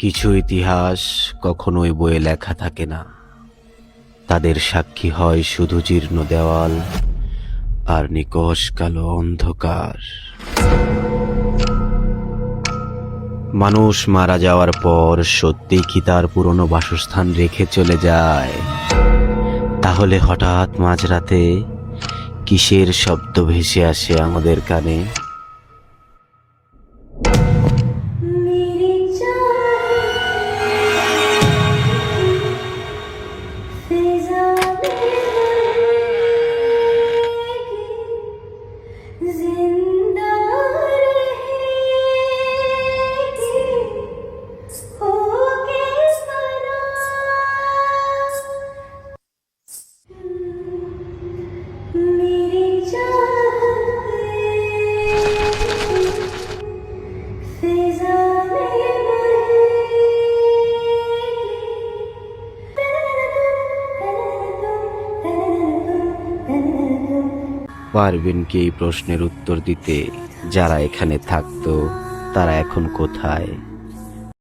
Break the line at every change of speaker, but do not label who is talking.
কিছু ইতিহাস কখনোই বইয়ে লেখা থাকে না, তাদের সাক্ষী হয় শুধু জীর্ণ দেওয়াল আর নিকষ কালো অন্ধকার। মানুষ মারা যাওয়ার পর সত্যি কি তার পুরনো বাসস্থান রেখে চলে যায়? তাহলে হঠাৎ মাঝরাতে কিসের শব্দ ভেসে আসে আমাদের কানে? পারবেন কি এই প্রশ্নের উত্তর দিতে? যারা এখানে থাকতো তারা এখন কোথায়?